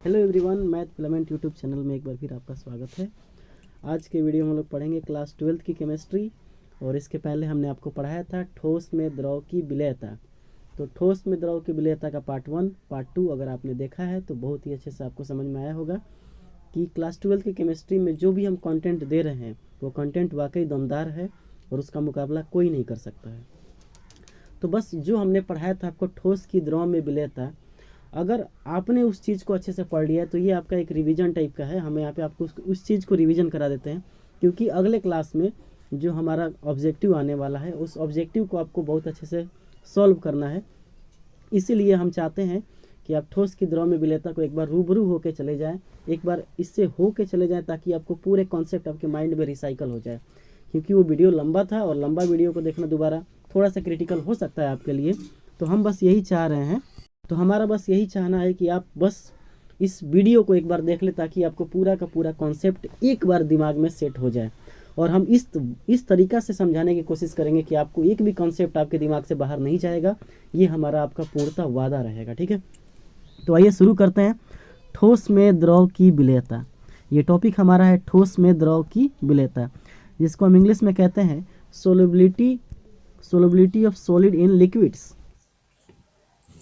Hello everyone, math filament YouTube channel में एक बार फिर आपका स्वागत है। आज के वीडियो में हम लोग पढ़ेंगे क्लास 12th की केमिस्ट्री। और इसके पहले हमने आपको पढ़ाया था ठोस में द्रव की विलेयता। तो ठोस में द्रव की विलेयता का पार्ट 1 पार्ट 2 अगर आपने देखा है तो बहुत ही अच्छे से आपको समझ में आया होगा कि क्लास 12th की केमिस्ट्री में जो भी हम कंटेंट दे रहे हैं वो कंटेंट वाकई दमदार है और उसका मुकाबला कोई नहीं कर सकता है। तो बस जो हमने पढ़ाया था आपको ठोस की द्रव में विलेयता, अगर आपने उस चीज़ को अच्छे से पढ़ लिया है तो ये आपका एक रिवीजन टाइप का है। हम यहाँ पे आपको उस चीज़ को रिवीजन करा देते हैं, क्योंकि अगले क्लास में जो हमारा ऑब्जेक्टिव आने वाला है उस ऑब्जेक्टिव को आपको बहुत अच्छे से सॉल्व करना है। इसीलिए हम चाहते हैं कि आप ठोस की द्रव में विलेयता को एक बार रूबरू होके चले जाएँ, एक बार इससे होके चले जाएँ, ताकि आपको पूरे कॉन्सेप्ट आपके माइंड में रिसाइकल हो जाए। क्योंकि वो वीडियो लंबा था और लंबा वीडियो को देखना दोबारा थोड़ा सा क्रिटिकल हो सकता है आपके लिए। तो हम बस यही चाह रहे हैं, तो हमारा बस यही चाहना है कि आप बस इस वीडियो को एक बार देख लें, ताकि आपको पूरा का पूरा कॉन्सेप्ट एक बार दिमाग में सेट हो जाए। और हम इस तरीक़ा से समझाने की कोशिश करेंगे कि आपको एक भी कॉन्सेप्ट आपके दिमाग से बाहर नहीं जाएगा। ये हमारा आपका पूर्णतः वादा रहेगा, ठीक है। तो आइए शुरू करते हैं। ठोस में द्रव की विलेयता, ये टॉपिक हमारा है ठोस में द्रव की विलेयता, जिसको हम इंग्लिश में कहते हैं solubility of solid in liquids.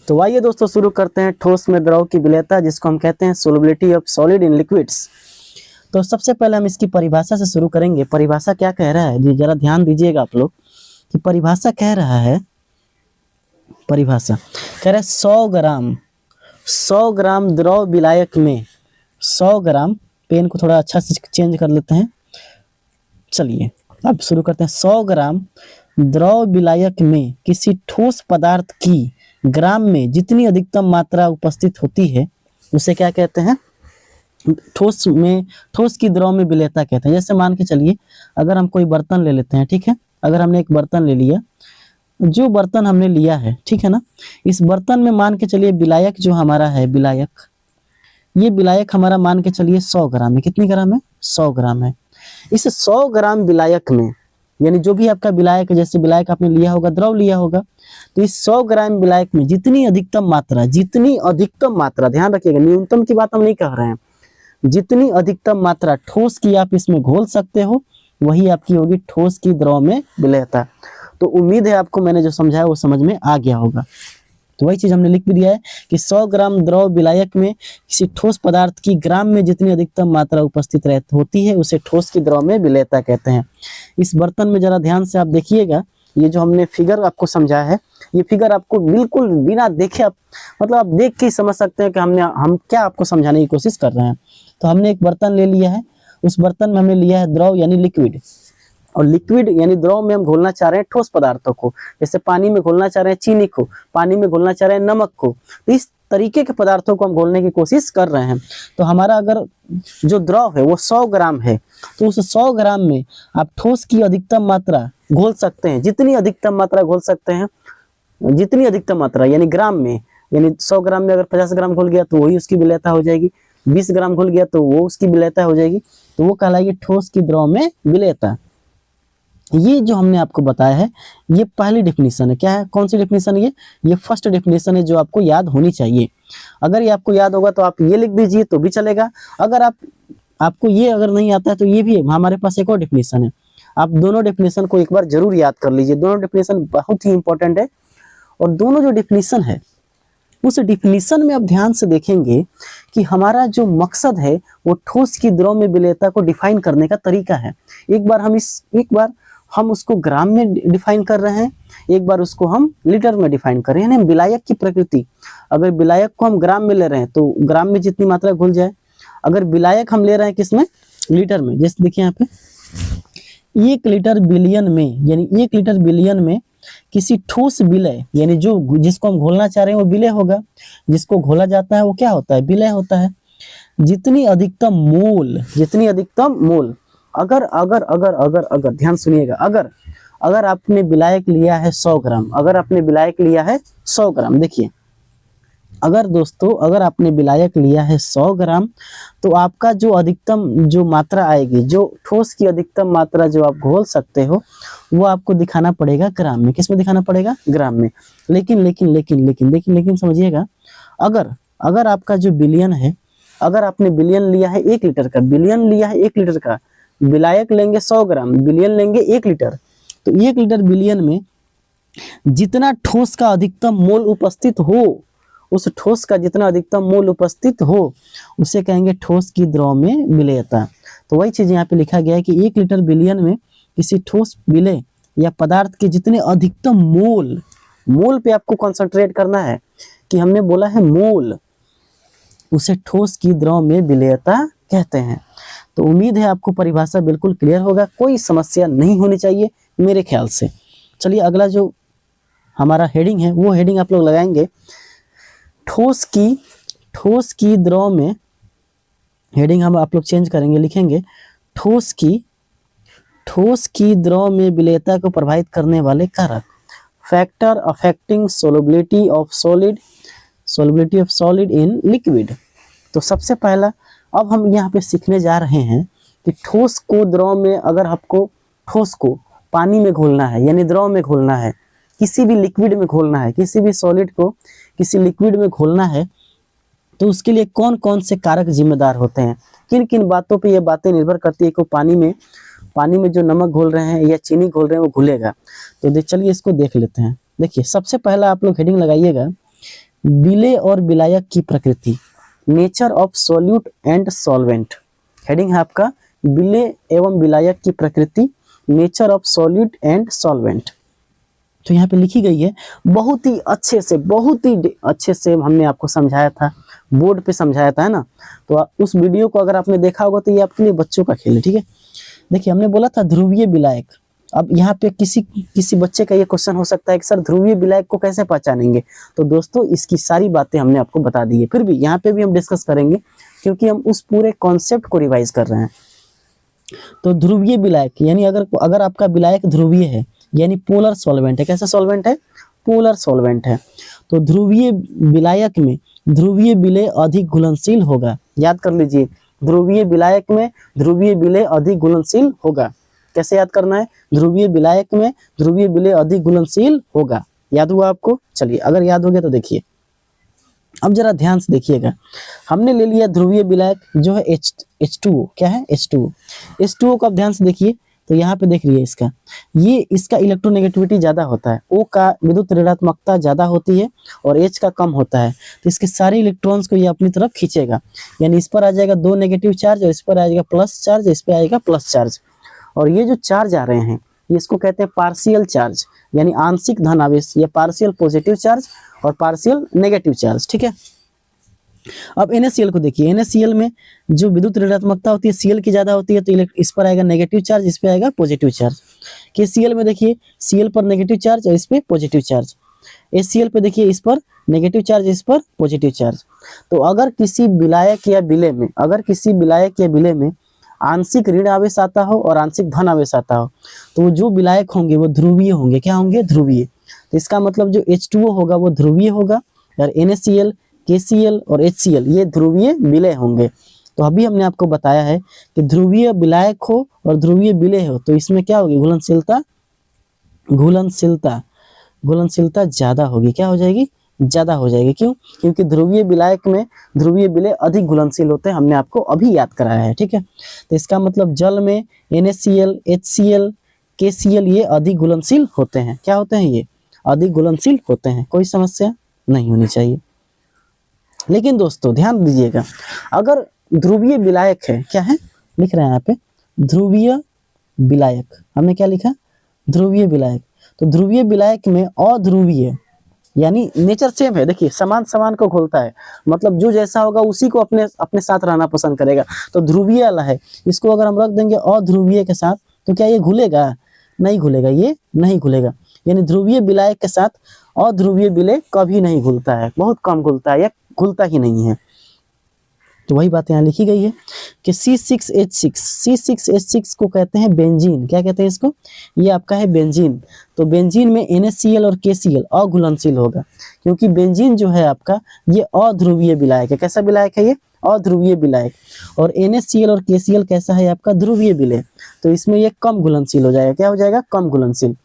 तो आइए दोस्तों शुरू करते हैं ठोस में द्रव की विलेयता, जिसको हम कहते हैं solubility of solid in liquids. तो सबसे पहले हम इसकी परिभाषा से शुरू करेंगे। परिभाषा क्या कह रहा है, जी जरा ध्यान दीजिएगा आप लोग कि परिभाषा कह रहा है, परिभाषा कह रहा है 100 ग्राम द्रव विलायक में 100 ग्राम, पेन को थोड़ा अच्छा से चेंज कर लेते हैं। चलिए अब शुरू करते हैं। 100 ग्राम द्रव विलायक में किसी ठोस पदार्थ की ग्राम में जितनी अधिकतम मात्रा उपस्थित होती है उसे क्या कहते हैं, ठोस की द्रव में विलेयता कहते हैं। जैसे मान के चलिए, अगर हम कोई बर्तन ले लेते हैं, ठीक है। अगर हमने एक बर्तन ले लिया, जो बर्तन हमने लिया है, ठीक है ना, इस बर्तन में मान के चलिए विलायक जो हमारा है, विलायक, ये विलायक हमारा मान के चलिए 100 ग्राम है। कितनी ग्राम है? 100 ग्राम है। इस 100 ग्राम विलायक में, यानी जो भी आपका विलायक है, जैसे विलायक आपने लिया होगा, द्रव लिया होगा, तो इस 100 ग्राम विलायक में जितनी अधिकतम मात्रा, ध्यान रखिएगा, न्यूनतम की बात हम नहीं कह रहे हैं, जितनी अधिकतम मात्रा ठोस की आप इसमें घोल सकते हो वही आपकी होगी ठोस की द्रव में विलेयता। तो उम्मीद है आपको मैंने जो समझाया वो समझ में आ गया होगा। तो वही चीज हमने लिख भी दिया है कि 100 ग्राम द्रव विलायक में किसी ठोस पदार्थ की ग्राम में जितनी अधिकतम मात्रा उपस्थित होती है उसे ठोस की द्रव में विलेयता कहते हैं। इस बर्तन में जरा ध्यान से आप देखिएगा, ये जो हमने फिगर आपको समझाया है, ये फिगर आपको बिल्कुल बिना देखे मतलब आप देख के ही समझ सकते हैं कि हम क्या आपको समझाने की कोशिश कर रहे हैं। तो हमने एक बर्तन ले लिया है, उस बर्तन में हमने लिया है द्रव यानी लिक्विड, और लिक्विड यानी द्रव में हम घोलना चाह रहे हैं ठोस पदार्थों को। जैसे पानी में घोलना चाह रहे हैं चीनी को, पानी में घोलना चाह रहे हैं नमक को। तो इस तरीके के पदार्थों को हम घोलने की कोशिश कर रहे हैं। तो हमारा अगर जो द्रव है वो 100 ग्राम है, तो उस 100 ग्राम में आप ठोस की अधिकतम मात्रा घोल सकते हैं। जितनी अधिकतम मात्रा घोल सकते हैं, जितनी अधिकतम मात्रा यानी ग्राम में, यानी 100 ग्राम में अगर 50 ग्राम घुल गया तो वही उसकी विलेयता हो जाएगी, 20 ग्राम घुल गया तो वो उसकी विलेयता हो जाएगी। तो वो कहलाएगी ठोस की द्रव में विलेयता। ये जो हमने आपको बताया है ये पहली डेफिनेशन है। क्या है, कौन सी डेफिनेशन है? ये फर्स्ट डेफिनेशन है जो आपको याद होनी चाहिए। अगर ये आपको याद होगा तो आप ये लिख दीजिए तो भी चलेगा। अगर आपको ये अगर नहीं आता है तो ये भी है, हमारे पास एक और डेफिनेशन है। आप दोनों डेफिनेशन को एक बार जरूर याद कर लीजिए। दोनों डेफिनेशन बहुत ही इंपॉर्टेंट है। और दोनों जो डेफिनेशन है उस डेफिनेशन में आप ध्यान से देखेंगे कि हमारा जो मकसद है वो ठोस की द्रव में विलेयता को डिफाइन करने का तरीका है। एक बार हम उसको ग्राम में डिफाइन कर रहे हैं, एक बार उसको हम लीटर में डिफाइन कर रहे हैं। विलायक की प्रकृति, अगर विलायक को हम ग्राम में ले रहे हैं तो ग्राम में जितनी मात्रा घुल जाए, अगर विलायक हम ले रहे हैं किसमें, लीटर में, जैसे देखिए यहाँ पे 1 लीटर बिलियन में, यानी 1 लीटर बिलियन में किसी ठोस विलय, यानी जो जिसको हम घोलना चाह रहे हैं वो विलय होगा, जिसको घोला जाता है वो क्या होता है, विलय होता है। जितनी अधिकतम मोल, अगर ध्यान सुनिएगा, अगर आपने विलायक लिया है 100 ग्राम, देखिए, अगर आपने विलायक लिया है 100 ग्राम, तो आपका जो अधिकतम जो मात्रा आएगी, जो ठोस की अधिकतम मात्रा जो आप घोल सकते हो वो आपको दिखाना पड़ेगा ग्राम में। किस में दिखाना पड़ेगा? ग्राम में। लेकिन समझिएगा, अगर आपका जो बिलियन है, अगर आपने बिलियन लिया है 1 लीटर का, बिलियन लिया है 1 लीटर का, विलायक लेंगे 100 ग्राम, बिलियन लेंगे 1 लीटर, तो 1 लीटर बिलियन में जितना ठोस का अधिकतम मोल उपस्थित हो, उस ठोस का जितना अधिकतम मोल उपस्थित हो उसे कहेंगे ठोस की द्रव में विलेयता। तो वही चीज यहाँ पे लिखा गया है कि 1 लीटर बिलियन में किसी ठोस विलेय या पदार्थ के जितने अधिकतम मोल, मोल पे आपको कंसंट्रेट करना है कि हमने बोला है मोल, उसे ठोस की द्रव में विलेयता कहते हैं। तो उम्मीद है आपको परिभाषा बिल्कुल क्लियर होगा, कोई समस्या नहीं होनी चाहिए मेरे ख्याल से। चलिए अगला जो हमारा हेडिंग है वो हेडिंग आप लोग लगाएंगे ठोस की द्रव में, हेडिंग हम आप लोग चेंज करेंगे, लिखेंगे ठोस की द्रव में विलेयता को प्रभावित करने वाले कारक, factor affecting solubility of solid in liquid. तो सबसे पहला अब हम यहाँ पे सीखने जा रहे हैं कि ठोस को द्रव में, अगर आपको ठोस को पानी में घोलना है यानी द्रव में घोलना है, किसी भी लिक्विड में घोलना है, किसी भी सॉलिड को किसी लिक्विड में घोलना है, तो उसके लिए कौन कौन से कारक जिम्मेदार होते हैं, किन किन बातों पे ये बातें निर्भर करती है कि पानी में जो नमक घोल रहे हैं या चीनी घोल रहे हैं वो घुलेगा। तो चलिए इसको देख लेते हैं। देखिए सबसे पहला आप लोग हेडिंग लगाइएगा विलेय और विलायक की प्रकृति, nature of solute and solvent. Heading है आपका विलेय एवं विलायक की प्रकृति, nature of solute and solvent. तो यहाँ पे लिखी गई है, बहुत ही अच्छे से हमने आपको समझाया था, बोर्ड पे समझाया था, है ना। तो उस वीडियो को अगर आपने देखा होगा तो ये आपके लिए बच्चों का खेल है, ठीक है। देखिए हमने बोला था ध्रुवीय विलायक। अब यहाँ पे किसी बच्चे का ये क्वेश्चन हो सकता है कि सर ध्रुवीय विलायक को कैसे पहचानेंगे। तो दोस्तों इसकी सारी बातें हमने आपको बता दी है, फिर भी यहाँ पे भी हम डिस्कस करेंगे क्योंकि हम उस पूरे कॉन्सेप्ट को रिवाइज कर रहे हैं। तो ध्रुवीय विलायक यानी अगर आपका विलायक ध्रुवीय है यानी पोलर सॉल्वेंट है। कैसा सॉल्वेंट है? पोलर सॉल्वेंट है। तो ध्रुवीय विलायक में ध्रुवीय विलेय अधिक घुलनशील होगा। याद कर लीजिए, ध्रुवीय विलायक में ध्रुवीय विलेय अधिक घुलनशील होगा। कैसे याद करना है? ध्रुवीय विलायक में ध्रुवीय विलेय अधिक घुलनशील होगा। याद हुआ आपको? चलिए अगर याद हो गया तो देखिए, अब जरा ध्यान से देखिएगा। हमने ले लिया ध्रुवीय विलायक जो है H2O। क्या है? H2O। H2O को आप ध्यान से देखिए तो यहाँ पे देख लीजिए इसका इलेक्ट्रोनेगेटिविटी ज्यादा होता है, O का विद्युत ऋणात्मकता ज्यादा होती है और H का कम होता है। तो इसके सारे इलेक्ट्रॉन्स को ये अपनी तरफ खींचेगा, यानी इस पर आ जाएगा 2 नेगेटिव चार्ज और इस पर आएगा प्लस चार्ज, इस पर आएगा प्लस चार्ज। और ये जो चार्ज आ रहे हैं इसको कहते हैं पार्शियल चार्ज, यानी आंशिक धन आवेश, या पार्शियल पॉजिटिव चार्ज और पार्शियल नेगेटिव चार्ज। ठीक है। अब NaCl को देखिए, NaCl में जो विद्युत ऋणात्मकता होती है Cl की ज्यादा होती है, तो इस पर आएगा नेगेटिव चार्ज, इस पे आएगा पॉजिटिव चार्ज। KCl में देखिए Cl पर नेगेटिव चार्ज और इस पे पॉजिटिव चार्ज। HCl पे देखिए इस पर नेगेटिव चार्ज, इस पर पॉजिटिव चार्ज। तो अगर किसी विलायक या विलेय में आंशिक ऋण आवेश आता हो और आंशिक धन आवेश आता हो, तो जो विलायक होंगे वो ध्रुवीय होंगे। क्या होंगे? ध्रुवीय। तो इसका मतलब जो H2O होगा वो ध्रुवीय होगा और NaCl, KCl और HCl ये ध्रुवीय विलेय होंगे। तो अभी हमने आपको बताया है कि ध्रुवीय विलायक हो और ध्रुवीय विलेय हो तो इसमें क्या होगी? घुलनशीलता ज्यादा होगी। क्या हो जाएगी? ज्यादा हो जाएगी। क्यों? क्योंकि ध्रुवीय विलायक में ध्रुवीय विलेय अधिक घुलनशील होते हैं, हमने आपको अभी याद कराया है। ठीक है। तो इसका मतलब जल में NaCl, HCl, KCl ये अधिक घुलनशील होते हैं। क्या होते हैं? ये अधिक घुलनशील होते हैं। कोई समस्या नहीं होनी चाहिए। लेकिन दोस्तों ध्यान दीजिएगा, अगर ध्रुवीय विलायक है, क्या है लिख रहे हैं यहाँ पे? ध्रुवीय विलायक। हमने क्या लिखा? ध्रुवीय विलायक। तो ध्रुवीय विलायक में अध्रुवीय यानी नेचर सेम है। देखिए समान को घोलता है, मतलब जो जैसा होगा उसी को अपने साथ रहना पसंद करेगा। तो ध्रुवीय वाला है, इसको अगर हम रख देंगे अध्रुवीय के साथ तो क्या ये घुलेगा? नहीं घुलेगा, ये नहीं घुलेगा। यानी ध्रुवीय विलायक के साथ अध्रुवीय विलेय कभी नहीं घुलता है, बहुत कम घुलता है या घुलता ही नहीं है। तो वही बात यहाँ लिखी गई है कि C6H6 को कहते हैं बेंजीन। क्या कहते हैं इसको? ये आपका है बेंजीन। तो बेंजीन में NaCl और KCl अघुलनशील होगा, क्योंकि बेंजीन जो है आपका ये अध्रुवीय विलायक है। कैसा विलायक है? ये अध्रुवीय विलायक। और NaCl और KCl कैसा है? आपका ध्रुवीय विलेय। तो इसमें ये कम घुलनशील हो जाएगा। क्या हो जाएगा? कम घुलनशील।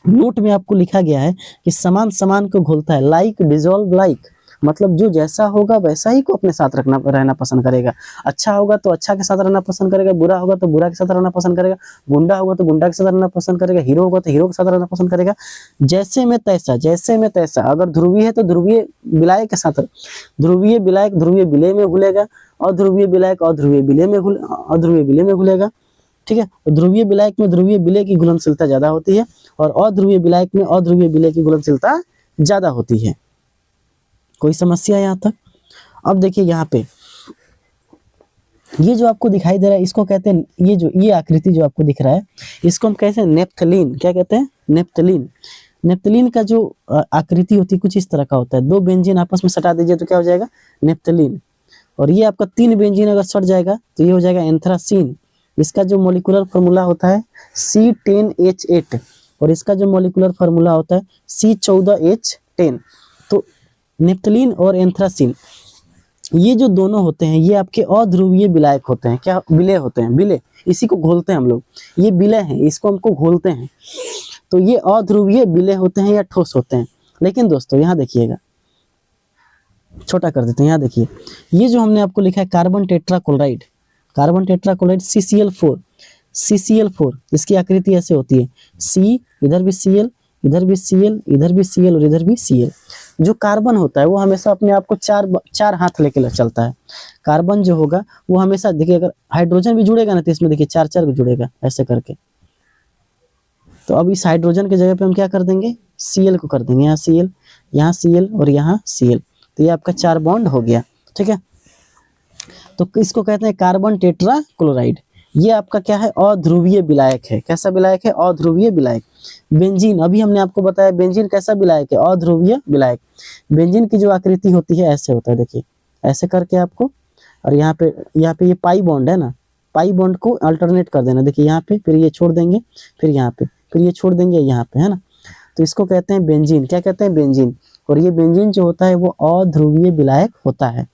नोट में आपको लिखा गया है कि समान को घोलता है, लाइक डिजोल्व लाइक, मतलब जो जैसा होगा वैसा ही को अपने साथ रहना पसंद करेगा। अच्छा होगा तो अच्छा के साथ रहना पसंद करेगा, बुरा होगा तो बुरा के साथ रहना पसंद करेगा, गुंडा होगा तो गुंडा के साथ रहना पसंद करेगा, हीरो होगा तो हीरो के साथ रहना पसंद करेगा। जैसे में तैसा, जैसे में तैसा। अगर ध्रुवीय है तो ध्रुवीय विलायक के साथ, ध्रुवीय विलायक ध्रुवीय विलय में घुलेगा, अध्रुवीय विलायक अध्रुवीय विलय में घुलेगा। ठीक है, तो ध्रुवीय विलायक में ध्रुवीय विलय की घुलनशीलता ज्यादा होती है और अध्रुवीय विलायक में अध्रुवीय विलय की घुलनशीलता ज्यादा होती है। कोई समस्या यहाँ तक? अब देखिए यहाँ पे ये जो आपको दिखाई दे रहा है इसको कहते हैं, ये आकृति जो आपको दिख रहा है इसको हम कहते हैं नेप्थलीन। क्या कहते हैं? नेप्थलीन। नेप्थलीन का जो आकृति होती है कुछ इस तरह का होता है। 2 बेंजीन आपस में सटा दीजिए तो क्या हो जाएगा? नेप्थलीन। और ये आपका 3 बेंजीन अगर सट जाएगा तो ये हो जाएगा एंथ्रासीन। इसका जो मॉलिक्यूलर फार्मूला होता है C10H8 और इसका जो मॉलिक्यूलर फार्मूला होता है C14H10। तो नेप्थलीन और एंथ्रासीन ये जो दोनों होते हैं ये आपके अध्रुवीय विलायक होते हैं। क्या विलय होते हैं? विलय, इसी को घोलते हैं हम लोग। ये विलय है, इसको हमको घोलते हैं। तो ये अध्रुवीय विलय होते हैं या ठोस होते हैं। लेकिन दोस्तों यहाँ देखिएगा, छोटा कर देते हैं, यहाँ देखिए ये जो हमने आपको लिखा है carbon tetrachloride, carbon tetrachloride CCl4, इसकी आकृति ऐसे होती है। C, इधर भी Cl, इधर भी Cl, इधर भी Cl और इधर भी Cl। जो कार्बन होता है वो हमेशा अपने आप को चार हाथ लेके चलता है। कार्बन जो होगा वो हमेशा, देखिए अगर हाइड्रोजन भी जुड़ेगा ना तो इसमें देखिए 4 भी जुड़ेगा ऐसे करके। तो अब इस हाइड्रोजन के जगह पे हम क्या कर देंगे? Cl को कर देंगे। यहाँ Cl, यहाँ Cl और यहाँ Cl। तो ये आपका 4 बॉन्ड हो गया। ठीक है, तो इसको कहते हैं कार्बन टेट्राक्लोराइड। ये आपका क्या है? अध्रुवीय विलायक है। कैसा विलायक है? अध्रुवीय विलायक। बेंजीन, अभी हमने आपको बताया बेंजीन कैसा विलायक है? अध्रुवीय विलायक। बेंजीन की जो आकृति होती है ऐसे होता है, देखिए ऐसे करके आपको। और यहाँ पे ये पाई बॉन्ड है ना, पाई बॉन्ड को अल्टरनेट कर देना। देखिए यहाँ पे, फिर ये छोड़ देंगे, फिर यहाँ पे, फिर ये छोड़ देंगे यहाँ पे, है ना। तो इसको कहते हैं बेंजीन। क्या कहते हैं? बेंजीन। और ये बेंजीन जो होता है वो अध्रुवीय विलायक होता है।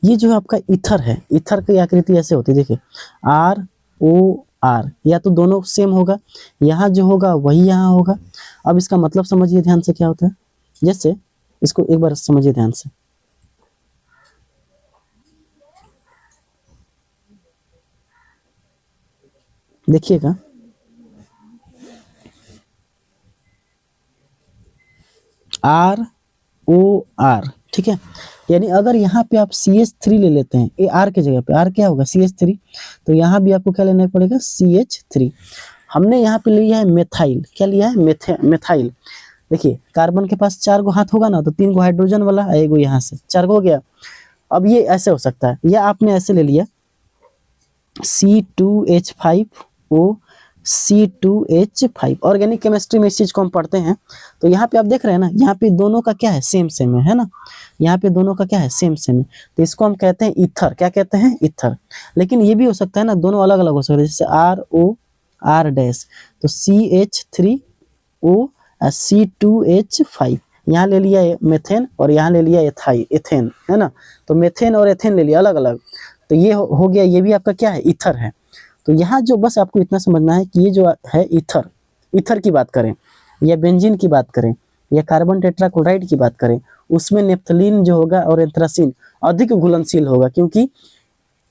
ये जो आपका ईथर है, ईथर की आकृति ऐसे होती है, देखिए ROR, या तो दोनों सेम होगा, यहाँ जो होगा वही यहाँ होगा। अब इसका मतलब समझिए ध्यान से क्या होता है। जैसे इसको एक बार समझिए ध्यान से, देखिएगा ROR, ठीक है। यानी अगर यहाँ पे आप CH3 ले लेते हैं, ये R के जगह पे, R क्या होगा? CH3। तो यहाँ भी आपको क्या लेना पड़ेगा? CH3। हमने यहाँ पे लिया है मेथाइल। क्या लिया है? मेथाइल। देखिए कार्बन के पास 4 गो हाथ होगा ना, तो 3 गो हाइड्रोजन वाला, एक गो यहाँ से, 4 गो हो गया। अब ये ऐसे हो सकता है, या आपने ऐसे ले लिया C2H5O C2H5। ऑर्गेनिक केमिस्ट्री में इस चीज को हम पढ़ते हैं। तो यहाँ पे आप देख रहे हैं ना, यहाँ पे दोनों का क्या है? सेम है ना। यहाँ पे दोनों का क्या है? सेम है। तो इसको हम कहते हैं ईथर। क्या कहते हैं? ईथर। लेकिन ये भी हो सकता है ना, दोनों अलग अलग हो सकते हैं, जैसे ROR', तो CH3O C2H5। यहाँ ले लिया मेथेन और यहाँ ले लिया एथेन, है ना। तो मेथेन और एथेन ले लिया अलग अलग। तो ये हो गया, ये भी आपका क्या है? ईथर है। तो यहाँ जो बस आपको इतना समझना है कि ये जो है ईथर की बात करें, या बेंजीन की बात करें, या कार्बन टेट्राक्लोराइड की बात करें, उसमें नेप्थलीन जो होगा और एंथ्रासीन अधिक घुलनशील होगा, क्योंकि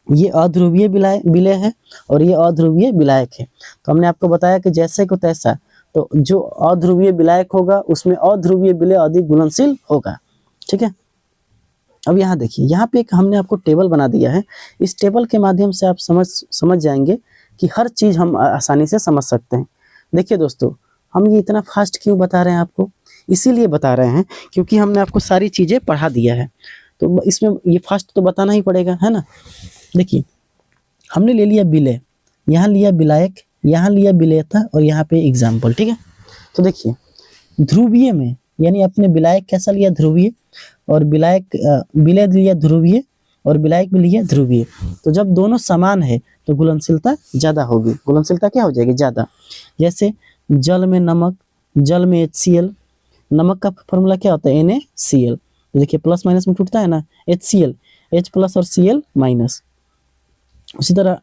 ये अध्रुवीय विलय है और ये अध्रुवीय विलायक है। तो हमने आपको बताया कि जैसे को तैसा, तो जो अध्रुवीय विलायक होगा उसमें अध्रुवीय विलय अधिक घुलनशील होगा। ठीक है, अब यहाँ देखिए, यहाँ पे एक हमने आपको टेबल बना दिया है। इस टेबल के माध्यम से आप समझ जाएंगे कि हर चीज हम आसानी से समझ सकते हैं। देखिए दोस्तों, हम ये इतना फास्ट क्यों बता रहे हैं आपको? इसीलिए बता रहे हैं क्योंकि हमने आपको सारी चीजें पढ़ा दिया है, तो इसमें ये फास्ट तो बताना ही पड़ेगा, है ना। देखिए हमने ले लिया विलय, यहाँ लिया विलायक, यहाँ लिया विलयता और यहाँ पे एग्जाम्पल। ठीक है, तो देखिए ध्रुवीय में, यानी अपने विलायक कैसा लिया? ध्रुवीय। और विलय लिया ध्रुवीय और विलायक भी लिया ध्रुवीय। तो जब दोनों समान है तो घुलनशीलता ज्यादा होगी। घुलनशीलता क्या हो जाएगी? ज्यादा। जैसे जल में नमक, जल में HCl, नमक का फॉर्मूला क्या होता है? NaCl। तो देखिए प्लस माइनस में टूटता है ना, HCl, H प्लस और Cl माइनस। उसी तरह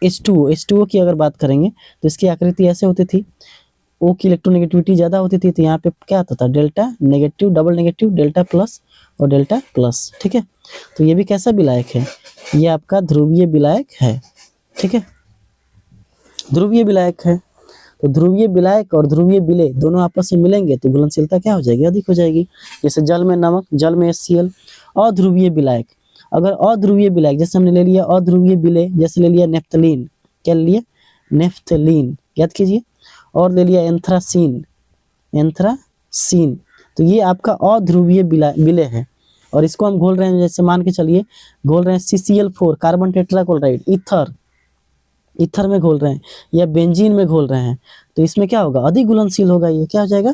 H2O की अगर बात करेंगे तो इसकी आकृति ऐसे होती थी, O की इलेक्ट्रोनेगेटिविटी ज़्यादा होती थी, तो यहाँ पे क्या आता था, delta negative, double negative, delta plus और डेल्टा प्लस। ठीक है, तो ये भी कैसा विलायक है, ये आपका ध्रुवीय विलायक है। ठीक है, ध्रुवीय विलायक है। तो ध्रुवीय विलायक और ध्रुवीय विलेय दोनों आपस में मिलेंगे तो घुलनशीलता क्या हो जाएगी, अधिक हो जाएगी। जैसे जल में नमक, जल में HCl। अध्रुवीय विलायक, अगर अध्रुवीय विलायक जैसे हमने ले लिया अध्रुवीय विलेय, जैसे ले लिया नेफ्थलीन, क्या ले लिया, नेफ्थलीन, याद कीजिए। और ले लिया एंथ्रासीन, एंथ्रासीन, तो ये आपका अध्रुवीय विलेय है। और इसको हम घोल रहे हैं, जैसे मान के चलिए घोल रहे हैं CCl4 कार्बन टेट्राक्लोराइड, ईथर में घोल रहे हैं या बेंजीन में घोल रहे हैं, तो इसमें क्या होगा, अधिक घुलनशील होगा। ये क्या हो जाएगा,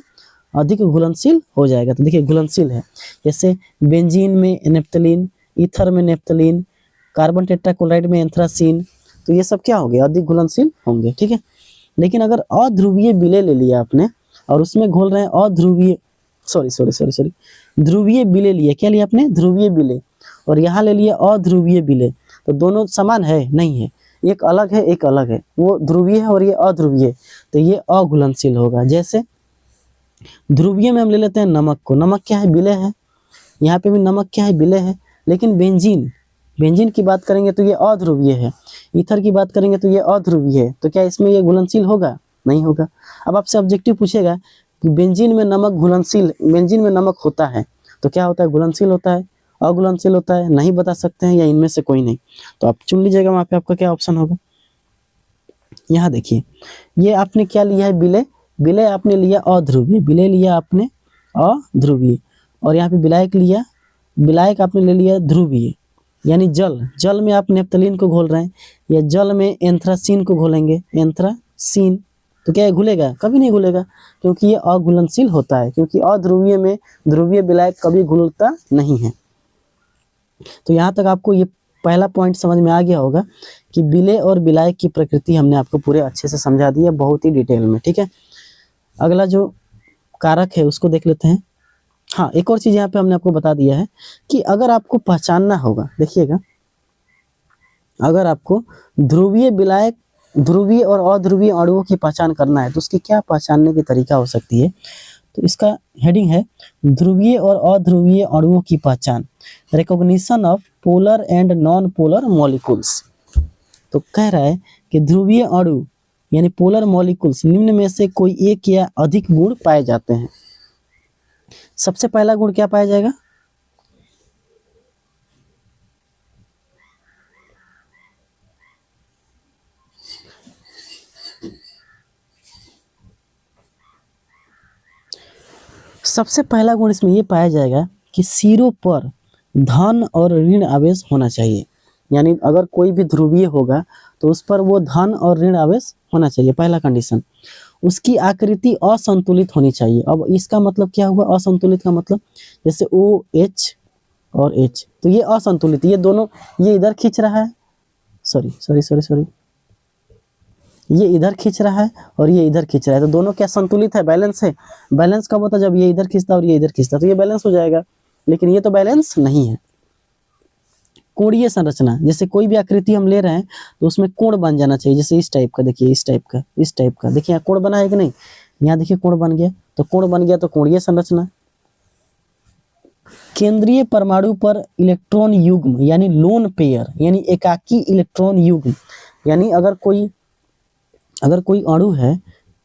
अधिक घुलनशील हो जाएगा। तो देखिए घुलनशील है, जैसे बेंजीन में नेफ्थलीन, ईथर में नेफ्थलीन, कार्बन टेट्राक्लोराइड में एंथ्रासीन, तो ये सब क्या हो गया, अधिक घुलनशील होंगे। ठीक है, लेकिन अगर अध्रुवीय विलेय ले लिया आपने और उसमें घोल रहे हैं अध्रुवीय ध्रुवीय विलेय लिया, क्या लिया आपने, ध्रुवीय विलेय, और यहाँ ले लिया अध्रुवीय विलेय, तो दोनों समान है, नहीं है, एक अलग है एक अलग है, वो ध्रुवीय है और ये अध्रुवीय है, तो ये अघुलनशील होगा। जैसे ध्रुवीय में हम ले लेते हैं नमक को, नमक क्या है, विलेय है, यहाँ पे भी नमक क्या है, विलेय है। लेकिन बेंजीन की बात करेंगे तो ये अध्रुवीय है, ईथर की बात करेंगे तो ये अध्रुवीय है, तो क्या इसमें ये घुलनशील होगा, नहीं होगा। अब आपसे ऑब्जेक्टिव पूछेगा कि बेंजीन में नमक घुलनशील, बेंजीन में नमक होता है तो क्या होता है, घुलनशील होता है, अघुलनशील होता है, नहीं बता सकते हैं, या इनमें से कोई नहीं, तो आप चुन लीजिएगा वहाँ पे आपका क्या ऑप्शन होगा। यहाँ देखिए ये आपने क्या लिया है, विलेय आपने लिया अध्रुवीय, विलेय लिया आपने अध्रुवीय, और यहाँ पे विलायक आपने ले लिया ध्रुवीय, यानी जल में आप नेफ्थलीन को घोल रहे हैं या जल में एंथ्रासीन को घोलेंगे, एंथ्रासीन, तो क्या ये घुलेगा, कभी नहीं घुलेगा, क्योंकि ये अघुलनशील होता है, क्योंकि अध्रुवीय में ध्रुवीय विलायक कभी घुलता नहीं है। तो यहाँ तक आपको ये पहला पॉइंट समझ में आ गया होगा कि विलेय और विलायक की प्रकृति हमने आपको पूरे अच्छे से समझा दी है, बहुत ही डिटेल में। ठीक है, अगला जो कारक है उसको देख लेते हैं। हाँ, एक और चीज़ यहाँ पे हमने आपको बता दिया है कि अगर आपको पहचानना होगा, देखिएगा, अगर आपको ध्रुवीय विलायक, ध्रुवीय और अध्रुवीय अणुओं की पहचान करना है तो उसकी क्या पहचानने की तरीका हो सकती है, तो इसका हेडिंग है ध्रुवीय और अध्रुवीय अणुओं की पहचान, recognition of polar and non polar molecules. तो कह रहा है कि ध्रुवीय अणु यानी पोलर मॉलिक्यूल्स निम्न में से कोई एक या अधिक गुण पाए जाते हैं। सबसे पहला गुण क्या पाया जाएगा, सबसे पहला गुण इसमें यह पाया जाएगा कि सिरों पर धन और ऋण आवेश होना चाहिए, यानी अगर कोई भी ध्रुवीय होगा तो उस पर वो धन और ऋण आवेश होना चाहिए, पहला कंडीशन। उसकी आकृति असंतुलित होनी चाहिए। अब इसका मतलब क्या हुआ, असंतुलित का मतलब जैसे OH और H, तो ये असंतुलित, ये दोनों, ये इधर खींच रहा है, सॉरी, ये इधर खींच रहा है और ये इधर खींच रहा है, तो दोनों क्या संतुलित है, बैलेंस है। बैलेंस कब होता है, जब ये इधर खींचता और ये इधर खींचता, तो ये बैलेंस हो जाएगा, लेकिन ये तो बैलेंस नहीं है। कोणीय संरचना, जैसे कोई भी आकृति हम ले रहे हैं तो उसमें कोण बन जाना चाहिए, जैसे इस टाइप का, देखिए इस टाइप का, देखिए यहाँ कोण बना है कि नहीं, यहाँ देखिए कोण बन गया, तो कोण बन गया तो कोणीय संरचना। केंद्रीय परमाणु पर इलेक्ट्रॉन युग्म यानी लोन पेयर, यानी एकाकी इलेक्ट्रॉन युग्म, यानी अगर कोई अणु है,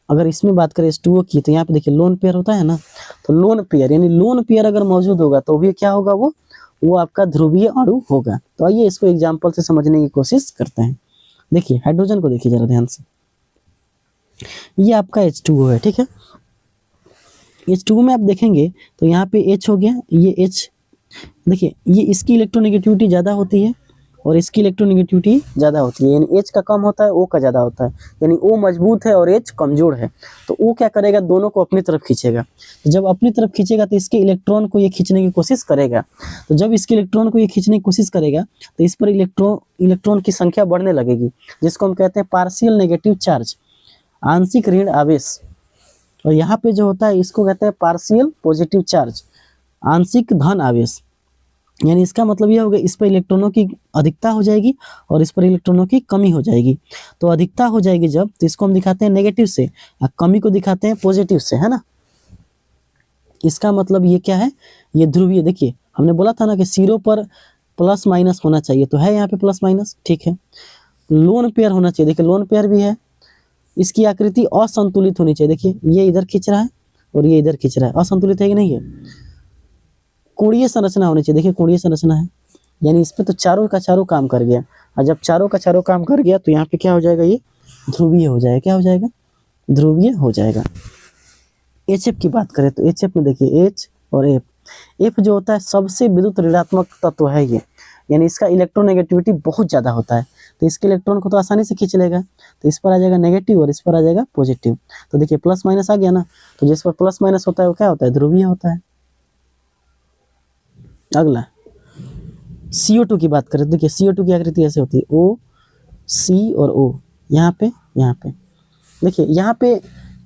अगर इसमें बात करें H2O की, तो यहाँ पे देखिए लोन पेयर होता है ना, तो लोन पेयर यानी लोन पेयर अगर मौजूद होगा तो भी क्या होगा, वो आपका ध्रुवीय अणु होगा। तो आइए इसको एग्जांपल से समझने की कोशिश करते हैं। देखिए हाइड्रोजन को देखिए जरा ध्यान से, ये आपका H2O है, ठीक है। H2O में आप देखेंगे तो यहाँ पे H हो गया, ये H, देखिए ये इसकी इलेक्ट्रोनेगेटिविटी ज़्यादा होती है और इसकी इलेक्ट्रोनेगेटिविटी ज़्यादा होती है, यानी H का कम होता है, O का ज़्यादा होता है, यानी O मजबूत है और H कमजोर है, तो O क्या करेगा, दोनों को अपनी तरफ खींचेगा। तो जब अपनी तरफ खींचेगा तो इसके इलेक्ट्रॉन को ये खींचने की कोशिश करेगा, तो जब इसके इलेक्ट्रॉन को ये खींचने की कोशिश करेगा तो इस पर इलेक्ट्रॉन की संख्या बढ़ने लगेगी, जिसको हम कहते हैं पार्शियल नेगेटिव चार्ज, आंशिक ऋण आवेश। और यहाँ पे जो होता है इसको कहते हैं पार्शियल पॉजिटिव चार्ज, आंशिक धन आवेश। यानी इसका मतलब ये होगा इस पर इलेक्ट्रॉनों की अधिकता हो जाएगी और इस पर इलेक्ट्रॉनों की कमी हो जाएगी। तो अधिकता हो जाएगी जब, तो इसको हम दिखाते हैं नेगेटिव से और कमी को दिखाते हैं पॉजिटिव से, है ना। इसका मतलब ये क्या है, ये ध्रुवीय। देखिए हमने बोला था ना कि सिरों पर प्लस माइनस होना चाहिए, तो है यहाँ पे प्लस माइनस, ठीक है। लोन पेयर होना चाहिए, देखिए लोन पेयर भी है। इसकी आकृति असंतुलित होनी चाहिए, देखिए ये इधर खींच रहा है और ये इधर खींच रहा है, असंतुलित है कि नहीं है। कोणीय संरचना होनी चाहिए, देखिए कोणीय संरचना है, यानी इस पे तो चारों का चारों काम कर गया। और जब चारों का चारों काम कर गया तो यहाँ पे क्या हो जाएगा, ये ध्रुवीय हो जाएगा। क्या हो जाएगा, ध्रुवीय हो जाएगा। एच की बात करें तो एच में देखिए एच और एफ, एफ जो होता है सबसे विद्युत ऋणात्मक तत्व है ये, यानी इसका इलेक्ट्रोनेगेटिविटी बहुत ज़्यादा होता है। तो इसके इलेक्ट्रॉन को तो आसानी से खींच लेगा, तो इस पर आ जाएगा नेगेटिव और इस पर आ जाएगा पॉजिटिव। तो देखिए प्लस माइनस आ गया ना, तो जिस पर प्लस माइनस होता है वो क्या होता है, ध्रुवीय होता है। अगला CO2 की बात करें तो देखिए CO2 की आकृति ऐसे होती है, O C और O, यहाँ पे देखिए यहाँ पे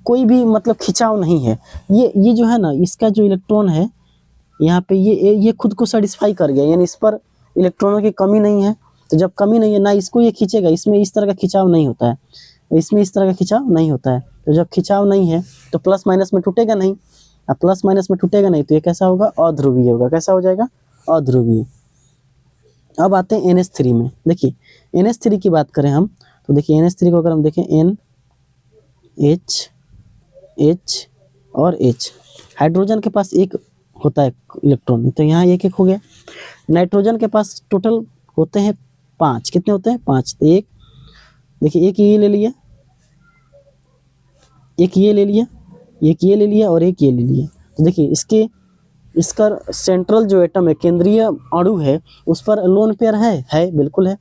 कोई भी मतलब खिंचाव नहीं है। ये जो है ना, इसका जो इलेक्ट्रॉन है यहाँ पे ये खुद को सेटिस्फाई कर गया, यानी इस पर इलेक्ट्रॉनों की कमी नहीं है। तो जब कमी नहीं है ना, इसको ये खींचेगा, इसमें इस तरह का खिंचाव नहीं होता है, इसमें इस तरह का खिंचाव नहीं होता है। तो जब खिंचाव नहीं है तो प्लस माइनस में टूटेगा नहीं, अब प्लस माइनस में टूटेगा नहीं तो ये कैसा होगा, अध्रुवीय होगा। कैसा हो जाएगा, अध्रुवीय। अब आते हैं NH3 में। देखिए NH3 की बात करें हम तो देखिए NH3 को अगर हम देखें N H H और H, हाइड्रोजन के पास एक होता है इलेक्ट्रॉन, तो यहाँ एक एक हो गया। नाइट्रोजन के पास टोटल होते हैं 5, कितने होते हैं 5। तो एक देखिए, एक ये ले लिया, एक ये ले लिया, एक ये ले लिया और एक ये ले लिया। तो देखिए इसका सेंट्रल जो एटम है, केंद्रीय अणु है, उस पर लोन पेयर है बिल्कुल है।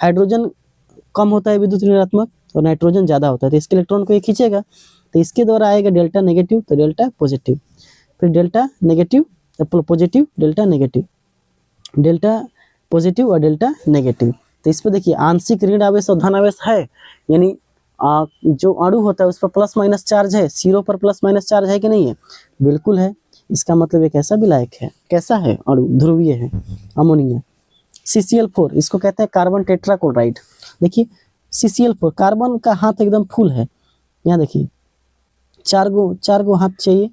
हाइड्रोजन कम होता है विद्युत ऋणात्मक और नाइट्रोजन ज़्यादा होता है, तो इसके इलेक्ट्रॉन को ये खींचेगा, तो इसके द्वारा आएगा डेल्टा नेगेटिव, तो डेल्टा पॉजिटिव, फिर delta negative positive, delta negative, delta positive और डेल्टा नेगेटिव। तो इस पर देखिए आंशिक ऋण आवेश और धन आवेश है, यानी जो अणु होता है उस पर प्लस माइनस चार्ज है, सिरों पर प्लस माइनस चार्ज है कि नहीं है, बिल्कुल है। इसका मतलब ये कैसा विलायक है, कैसा है अणु, ध्रुवीय है। अमोनिया CCl4, इसको कहते हैं कार्बन टेट्राक्लोराइड। देखिए CCl4, कार्बन का हाथ एकदम फुल है, यहाँ देखिए चार गो हाथ चाहिए,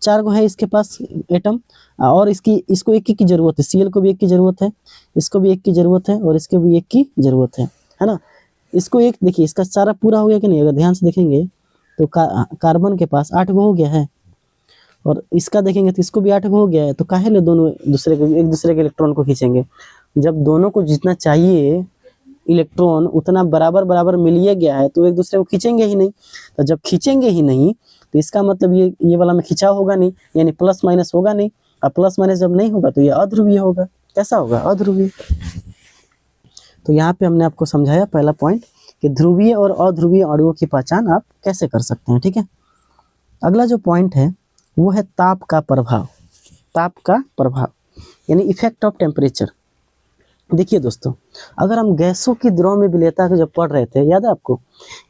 4 गो है इसके पास एटम, और इसको एक की जरूरत है, Cl को भी एक की जरूरत है, इसको भी एक की जरूरत है और इसको भी एक की जरूरत है ना। इसको एक देखिए, इसका सारा पूरा हो गया कि नहीं, अगर ध्यान से देखेंगे तो कार्बन के पास 8 गो हो गया है, और इसका देखेंगे तो इसको भी 8 गो हो गया है। तो काहे ले दोनों एक दूसरे के इलेक्ट्रॉन को खींचेंगे, जब दोनों को जितना चाहिए इलेक्ट्रॉन उतना बराबर मिलिए गया है, तो एक दूसरे को खींचेंगे ही नहीं। तो जब खींचेंगे ही नहीं तो इसका मतलब ये वाला में खिंचाव होगा नहीं, यानी प्लस माइनस होगा नहीं, और प्लस माइनस जब नहीं होगा तो ये अध्रुवीय होगा। कैसा होगा, अध्रुवीय। तो यहाँ पे हमने आपको समझाया पहला पॉइंट कि ध्रुवीय और अध्रुवीय अणुओं की पहचान आप कैसे कर सकते हैं, ठीक है। अगला जो पॉइंट है वो है ताप का प्रभाव। ताप का प्रभाव यानी इफेक्ट ऑफ टेम्परेचर। देखिए दोस्तों, अगर हम गैसों की द्रव में विलेयता को जब पढ़ रहे थे, याद है आपको,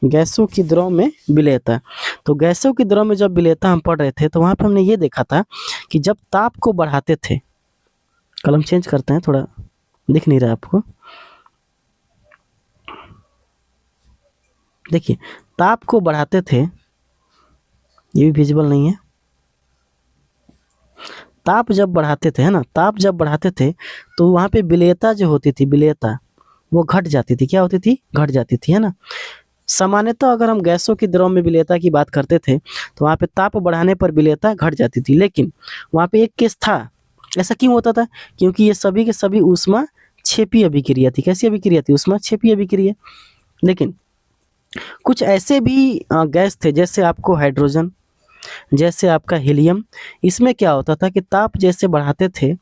गैसों की द्रव में विलेयता, तो गैसों की द्रव में जब विलेयता हम पढ़ रहे थे तो वहाँ पे हमने ये देखा था कि जब ताप को बढ़ाते थे, कलम चेंज करते हैं, थोड़ा दिख नहीं रहा आपको, देखिए ताप को बढ़ाते थे, ये भी विजिबल नहीं है, ताप जब बढ़ाते थे, है ना, ताप जब बढ़ाते थे तो वहाँ पे विलेयता जो होती थी, विलेयता वो घट जाती थी। क्या होती थी, घट जाती थी, है ना। सामान्यतः अगर हम गैसों की द्रव में विलेयता की बात करते थे तो वहाँ पे ताप बढ़ाने पर विलेयता घट जाती थी, लेकिन वहाँ पे एक केस था। ऐसा क्यों होता था, क्योंकि ये सभी के सभी ऊष्मा क्षेपीय अभिक्रिया थी। कैसी अभिक्रिया थी, ऊष्मा क्षेपीय अभिक्रिया। लेकिन कुछ ऐसे भी गैस थे, जैसे आपको हाइड्रोजन, जैसे आपका हीलियम, इसमें क्या होता था कि ताप जैसे बढ़ाते थे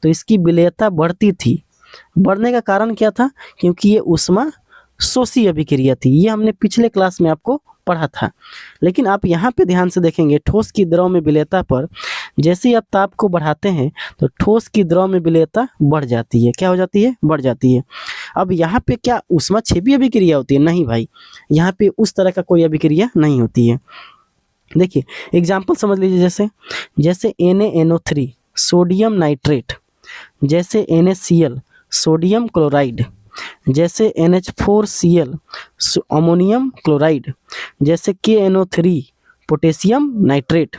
तो इसकी विलेयता बढ़ती थी। बढ़ने का कारण क्या था, क्योंकि ये ऊष्मा शोषी अभिक्रिया थी। ये हमने पिछले क्लास में आपको पढ़ा था। लेकिन आप यहाँ पे ध्यान से देखेंगे, ठोस की द्रव में विलेयता पर जैसे ही आप ताप को बढ़ाते हैं तो ठोस की द्रव में विलेयता बढ़ जाती है। क्या हो जाती है, बढ़ जाती है। अब यहाँ पे क्या ऊष्मा क्षेपीय अभिक्रिया होती है, नहीं भाई, यहाँ पे उस तरह का कोई अभिक्रिया नहीं होती है। देखिए एग्जाम्पल समझ लीजिए, जैसे NaNO3 सोडियम नाइट्रेट, जैसे NaCl सोडियम क्लोराइड, जैसे NH4Cl अमोनियम क्लोराइड, जैसे KNO3 पोटेशियम नाइट्रेट।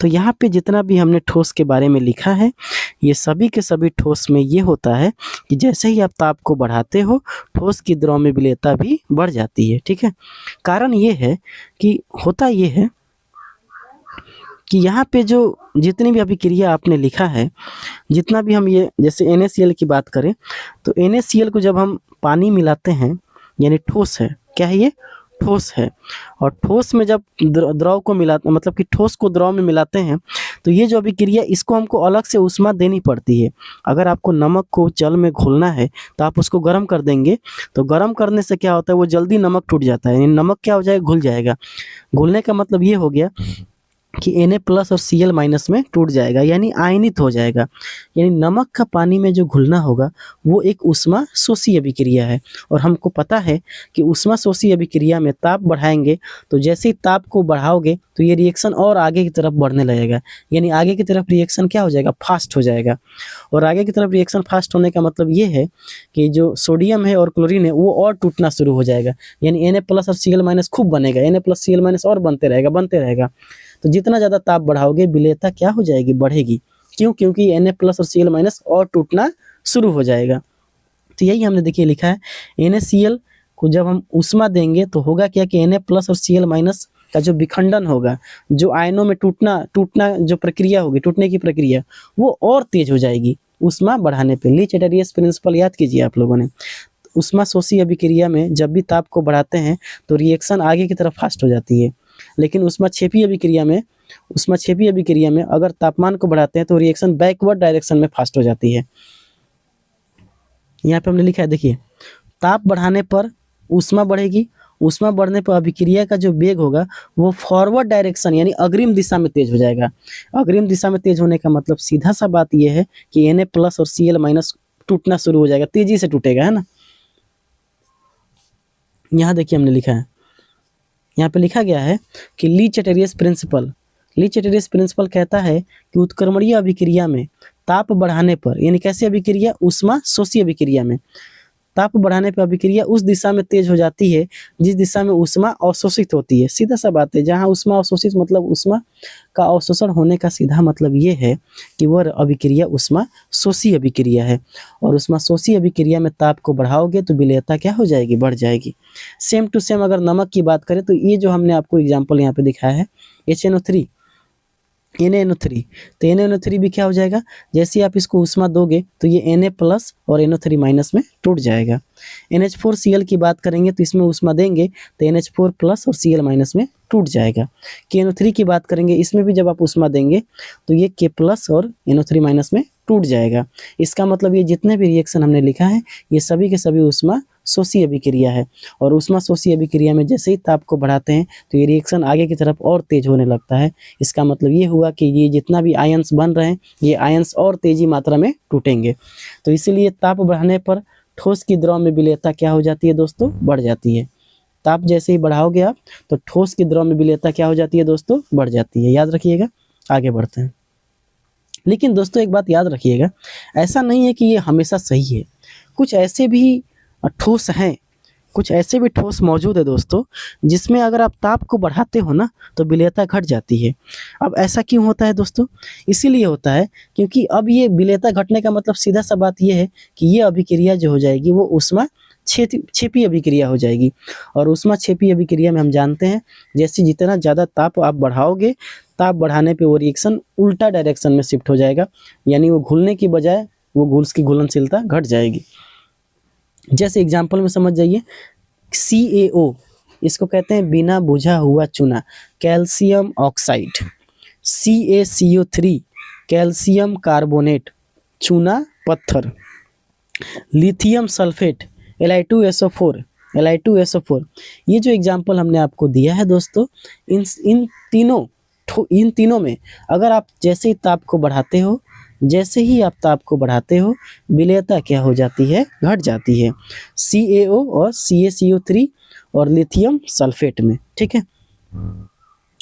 तो यहाँ पे जितना भी हमने ठोस के बारे में लिखा है, ये सभी के सभी ठोस में ये होता है कि जैसे ही आप ताप को बढ़ाते हो, ठोस की द्रव में विलेयता भी बढ़ जाती है। ठीक है, कारण ये है कि होता ये है कि यहाँ पे जो जितनी भी अभिक्रिया आपने लिखा है, जितना भी हम ये जैसे NaCl की बात करें, तो NaCl को जब हम पानी मिलाते हैं, यानी ठोस है, क्या है ये, ठोस है। और ठोस में जब द्रव को मिलाते, मतलब कि ठोस को द्रव में मिलाते हैं, तो ये जो अभिक्रिया, इसको हमको अलग से ऊष्मा देनी पड़ती है। अगर आपको नमक को जल में घोलना है तो आप उसको गर्म कर देंगे, तो गर्म करने से क्या होता है, वो जल्दी नमक टूट जाता है, यानी नमक क्या हो जाएगा, घुल जाएगा। घुलने का मतलब ये हो गया कि Na प्लस और Cl माइनस में टूट जाएगा, यानी आयनित हो जाएगा। यानी नमक का पानी में जो घुलना होगा वो एक ऊष्मा शोषी अभिक्रिया है। और हमको पता है कि ऊष्मा शोषी अभिक्रिया में ताप बढ़ाएंगे, तो जैसे ही ताप को बढ़ाओगे तो ये रिएक्शन और आगे की तरफ बढ़ने लगेगा, यानी आगे की तरफ रिएक्शन क्या हो जाएगा, फास्ट हो जाएगा। और आगे की तरफ रिएक्शन फास्ट होने का मतलब ये है कि जो सोडियम है और क्लोरीन है वो और टूटना शुरू हो जाएगा, यानी Na प्लस और Cl माइनस खूब बनेगा, Na प्लस Cl माइनस और बनते रहेगा। तो जितना ज़्यादा ताप बढ़ाओगे, विलेयता क्या हो जाएगी, बढ़ेगी। क्यों? क्योंकि Na प्लस और Cl माइनस और टूटना शुरू हो जाएगा। तो यही हमने देखिए लिखा है, NaCl को जब हम ऊष्मा देंगे तो होगा क्या कि Na प्लस और Cl माइनस का जो विखंडन होगा, जो आयनों में टूटना जो प्रक्रिया होगी, टूटने की प्रक्रिया, वो और तेज हो जाएगी ऊष्मा बढ़ाने पे। ली चैटरियस प्रिंसिपल याद कीजिए आप लोगों ने। ऊष्मा शोषी अभिक्रिया में जब भी ताप को बढ़ाते हैं तो रिएक्शन आगे की तरफ फास्ट हो जाती है, लेकिन ऊष्मा क्षेपी अभिक्रिया में अगर तापमान को बढ़ाते हैं तो रिएक्शन बैकवर्ड डायरेक्शन में फास्ट हो जाती है। यहाँ पे हमने लिखा है, देखिए, ताप बढ़ाने पर ऊष्मा बढ़ेगी, ऊष्मा बढ़ने पर अभिक्रिया का जो वेग होगा वो फॉरवर्ड डायरेक्शन यानी अग्रिम दिशा में तेज हो जाएगा। अग्रिम दिशा में तेज होने का मतलब सीधा सा बात यह है कि Na प्लस और Cl माइनस टूटना शुरू हो जाएगा, तेजी से टूटेगा, है ना। यहाँ देखिए हमने लिखा है, यहाँ पे लिखा गया है कि ली चैटरियस प्रिंसिपल कहता है कि उत्क्रमणीय अभिक्रिया में ताप बढ़ाने पर, यानी कैसी अभिक्रिया, ऊष्मा शोषी अभिक्रिया में ताप बढ़ाने पर अभिक्रिया उस दिशा में तेज हो जाती है जिस दिशा में ऊष्मा अवशोषित होती है। सीधा सा बात है, जहाँ ऊष्मा अवशोषित मतलब ऊष्मा का अवशोषण होने का सीधा मतलब ये है कि वह अभिक्रिया ऊष्मा शोषी अभिक्रिया है। और ऊष्मा शोषी अभिक्रिया में ताप को बढ़ाओगे तो विलेयता क्या हो जाएगी, बढ़ जाएगी। सेम टू सेम अगर नमक की बात करें तो ये जो हमने आपको एग्जाम्पल यहाँ पे दिखाया है HNO3, NaNO3, तो NaNO3 भी क्या हो जाएगा, जैसे ही आप इसको ऊष्मा दोगे तो ये Na प्लस और NO3 माइनस में टूट जाएगा। NH4Cl की बात करेंगे तो इसमें ऊष्मा देंगे तो NH4 प्लस और Cl माइनस में टूट जाएगा। KNO3 की बात करेंगे, इसमें भी जब आप ऊष्मा देंगे तो ये K प्लस और NO3 माइनस में टूट जाएगा। इसका मतलब ये जितने भी रिएक्शन हमने लिखा है ये सभी के सभी ऊष्मा शोषी अभिक्रिया है। और ऊष्मा शोषी अभिक्रिया में जैसे ही ताप को बढ़ाते हैं तो ये रिएक्शन आगे की तरफ और तेज होने लगता है। इसका मतलब ये हुआ कि ये जितना भी आयंस बन रहे हैं ये आयंस और तेजी मात्रा में टूटेंगे। तो इसीलिए ताप बढ़ाने पर ठोस की द्रव में विलेयता क्या हो जाती है दोस्तों, बढ़ जाती है। ताप जैसे ही बढ़ाओगे आप तो ठोस की द्रव में विलेयता क्या हो जाती है दोस्तों, बढ़ जाती है। याद रखिएगा, आगे बढ़ते हैं। लेकिन दोस्तों एक बात याद रखिएगा, ऐसा नहीं है कि ये हमेशा सही है। कुछ ऐसे भी ठोस हैं, कुछ ऐसे भी ठोस मौजूद है दोस्तों जिसमें अगर आप ताप को बढ़ाते हो ना तो विलेयता घट जाती है। अब ऐसा क्यों होता है दोस्तों, इसीलिए होता है क्योंकि अब ये विलेयता घटने का मतलब सीधा सा बात ये है कि ये अभिक्रिया जो हो जाएगी वो ऊष्मा क्षेपी अभिक्रिया हो जाएगी। और ऊष्मा क्षेपी अभिक्रिया में हम जानते हैं जैसे जितना ज़्यादा ताप आप बढ़ाओगे, ताप बढ़ाने पे वो रिएक्शन उल्टा डायरेक्शन में शिफ्ट हो जाएगा, यानी वो घुलने की बजाय वो उसकी घुलनशीलता घट जाएगी। जैसे एग्जाम्पल में समझ जाइए, CaO, इसको कहते हैं बिना बुझा हुआ चूना, calcium oxide. CaCO3, calcium carbonate, चूना पत्थर। लिथियम सल्फेट, Li2SO4, ये जो एग्जाम्पल हमने आपको दिया है दोस्तों, इन तीनों में अगर आप जैसे ही ताप को बढ़ाते हो विलेयता क्या हो जाती है, घट जाती है। CaO और CaCO3 और लिथियम सल्फेट में, ठीक है।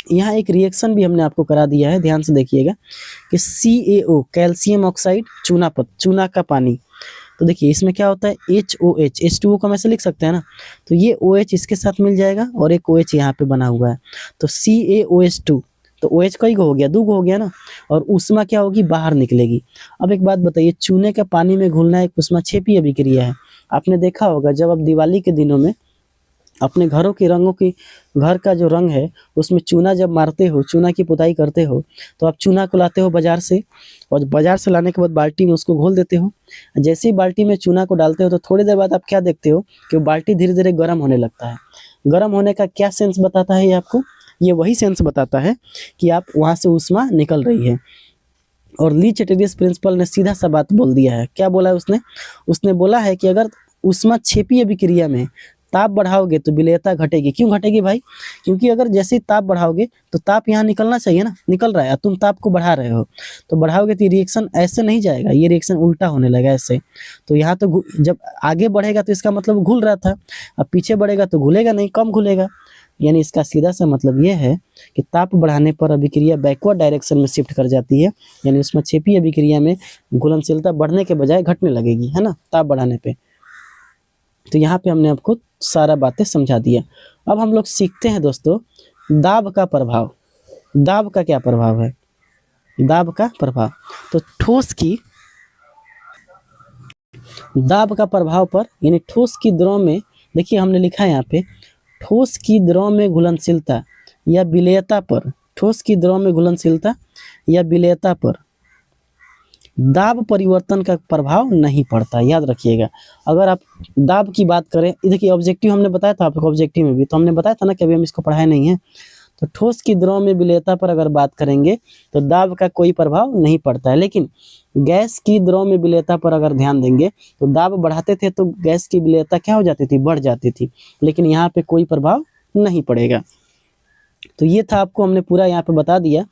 यहाँ एक रिएक्शन भी हमने आपको करा दिया है, ध्यान से देखिएगा कि CaO कैल्शियम ऑक्साइड चूना का पानी। तो देखिए इसमें क्या होता है HOH, H2O को हम ऐसे लिख सकते हैं ना, तो ये OH इसके साथ मिल जाएगा और एक OH यहाँ पे बना हुआ है, तो CaOH2, तो OH कई को हो गया, 2 को हो गया ना, और ऊष्मा क्या होगी बाहर निकलेगी। अब एक बात बताइए, चूने का पानी में घुलना एक ऊष्माक्षेपी अभिक्रिया है। आपने देखा होगा जब आप दिवाली के दिनों में अपने घरों के रंगों की, घर का जो रंग है उसमें चूना जब मारते हो, चूना की पुताई करते हो, तो आप चूना को लाते हो बाजार से, और बाजार से लाने के बाद बाल्टी में उसको घोल देते हो। जैसे ही बाल्टी में चूना को डालते हो तो थोड़ी देर बाद आप क्या देखते हो कि वो बाल्टी धीरे धीरे गर्म होने लगता है। गर्म होने का क्या सेंस बताता है ये आपको? ये वही सेंस बताता है कि आप वहाँ से ऊष्मा निकल रही है। और ली चैटर्जीज प्रिंसिपल ने सीधा सा बात बोल दिया है। क्या बोला है उसने बोला है कि अगर ऊष्माक्षेपी अभिक्रिया में ताप बढ़ाओगे तो विलेयता घटेगी। क्यों घटेगी भाई? क्योंकि अगर जैसे ही ताप बढ़ाओगे तो ताप यहाँ निकलना चाहिए ना, निकल रहा है, तुम ताप को बढ़ा रहे हो, तो बढ़ाओगे तो रिएक्शन ऐसे नहीं जाएगा, ये रिएक्शन उल्टा होने लगा ऐसे। तो यहाँ तो जब आगे बढ़ेगा तो इसका मतलब घुल रहा था, अब पीछे बढ़ेगा तो घुलेगा नहीं, कम घुलेगा। यानी इसका सीधा सा मतलब ये है कि ताप बढ़ाने पर अभिक्रिया बैकवर्ड डायरेक्शन में शिफ्ट कर जाती है, यानी उसमें छेपी अभिक्रिया में घुलनशीलता बढ़ने के बजाय घटने लगेगी, है ना, ताप बढ़ाने पे। तो यहाँ पे हमने आपको सारा बातें समझा दिया। अब हम लोग सीखते हैं दोस्तों दाब का प्रभाव। दाब का क्या प्रभाव है? दाब का प्रभाव, तो ठोस की दाब का प्रभाव पर, यानी ठोस की द्रव में, देखिए हमने लिखा है यहाँ पे ठोस की द्रव में घुलनशीलता या विलेयता पर, ठोस की द्रव में घुलनशीलता या विलेयता पर दाब परिवर्तन का प्रभाव नहीं पड़ता। याद रखिएगा, अगर आप दाब की बात करें, देखिए ऑब्जेक्टिव हमने बताया था आपको, ऑब्जेक्टिव में भी तो हमने बताया था ना कि अभी हम इसको पढ़ाए नहीं है। तो ठोस की द्रव में विलेयता पर अगर बात करेंगे तो दाब का कोई प्रभाव नहीं पड़ता है, लेकिन गैस की द्रव में विलेयता पर अगर ध्यान देंगे तो दाब बढ़ाते थे तो गैस की विलेयता क्या हो जाती थी? बढ़ जाती थी, लेकिन यहाँ पे कोई प्रभाव नहीं पड़ेगा। तो ये था, आपको हमने पूरा यहाँ पे बता दिया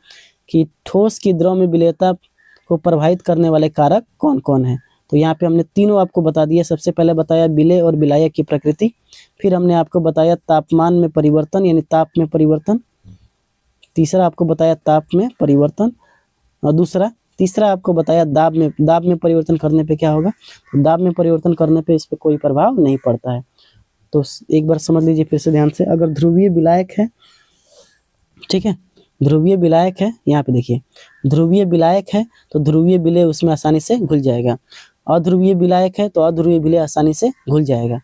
कि ठोस की द्रव में विलेयता को प्रभावित करने वाले कारक कौन कौन है। तो यहाँ पे हमने तीनों आपको बता दिया। सबसे पहले बताया विलेय और विलायक की प्रकृति, फिर हमने आपको बताया तापमान में परिवर्तन यानी ताप में परिवर्तन, तीसरा आपको बताया ताप में परिवर्तन, और तीसरा आपको बताया दाब में परिवर्तन करने पे क्या होगा? तो दाब में परिवर्तन करने पे इस पे कोई प्रभाव नहीं पड़ता है। तो एक बार समझ लीजिए फिर से ध्यान से, अगर ध्रुवीय विलायक है, ठीक है, ध्रुवीय विलायक है, यहाँ पे देखिए ध्रुवीय विलायक है तो ध्रुवीय विलेय उसमें आसानी से घुल जाएगा, अध्रुवीय विलायक है तो अध्रुवीय विलेय आसानी से घुल जाएगा।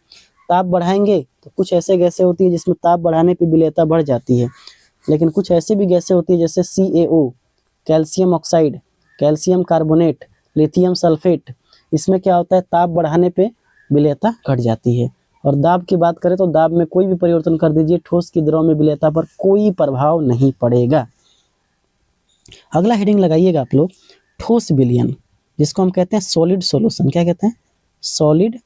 ताप बढ़ाएंगे तो कुछ ऐसे गैसें होती है जिसमें ताप बढ़ाने पे विलेयता बढ़ जाती है, लेकिन कुछ ऐसी भी गैसें होती है जैसे CaO calcium oxide, calcium carbonate, lithium sulphate, इसमें क्या होता है ताप बढ़ाने पे विलेयता घट जाती है। और दाब की बात करें तो दाब में कोई भी परिवर्तन कर दीजिए, ठोस की द्रव में विलेयता पर कोई प्रभाव नहीं पड़ेगा। अगला हेडिंग लगाइएगा आप लोग, ठोस विलयन, जिसको हम कहते हैं सॉलिड सॉल्यूशन। क्या कहते हैं? Solid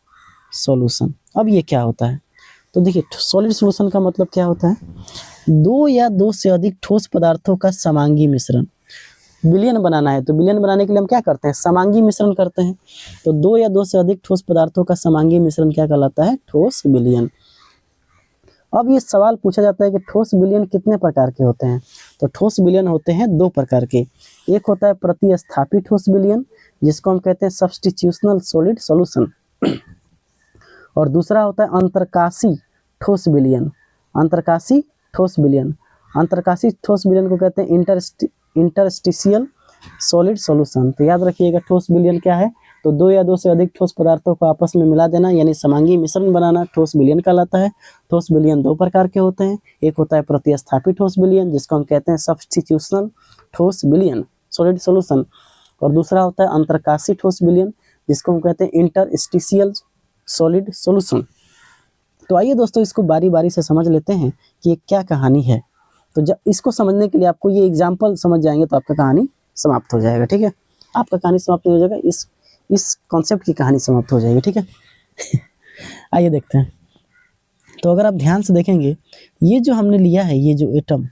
solution. अब ये क्या होता है? तो देखिए सॉलिड सॉल्यूशन का मतलब क्या होता है? दो या दो से अधिक ठोस पदार्थों का समांगी मिश्रण। विलयन बनाना है तो विलयन बनाने के लिए हम क्या करते हैं? समांगी मिश्रण करते हैं। तो दो या दो से अधिक ठोस पदार्थों का समांगी मिश्रण क्या कहलाता है? ठोस विलयन। अब ये सवाल पूछा जाता है कि ठोस विलयन कितने प्रकार के होते हैं? तो ठोस विलयन होते हैं 2 प्रकार के। एक होता है प्रतिस्थापी ठोस विलयन, जिसको हम कहते हैं सब्स्टिट्यूशनल सॉलिड सॉल्यूशन, और दूसरा होता है अंतरकाशी ठोस विलयन। अंतरकाशी ठोस विलयन, अंतरकाशी ठोस विलयन को कहते हैं इंटरस्टिशियल सॉलिड सॉल्यूशन। तो याद रखिएगा ठोस विलयन क्या है? तो 2 या 2 से अधिक ठोस पदार्थों को आपस में मिला देना यानी समांगी मिश्रण बनाना ठोस विलयन कहलाता है। ठोस विलयन 2 प्रकार के होते हैं, एक होता है प्रतिस्थापी ठोस विलयन जिसको हम कहते हैं सब्स्टिट्यूशनल ठोस विलयन सॉलिड सॉल्यूशन, और दूसरा होता है अंतरकाशी ठोस विलयन जिसको हम कहते हैं इंटरस्टिशियल सॉलिड सॉल्यूशन। तो आइए दोस्तों इसको बारी बारी से समझ लेते हैं कि ये क्या कहानी है। तो जब इसको समझने के लिए आपको ये एग्जाम्पल समझ जाएंगे तो आपका कहानी समाप्त हो जाएगा, ठीक है। आपका कहानी समाप्त हो जाएगा, इस कॉन्सेप्ट की कहानी समाप्त हो जाएगी, ठीक है। आइए देखते हैं। तो अगर आप ध्यान से देखेंगे ये जो हमने लिया है, ये जो एटम,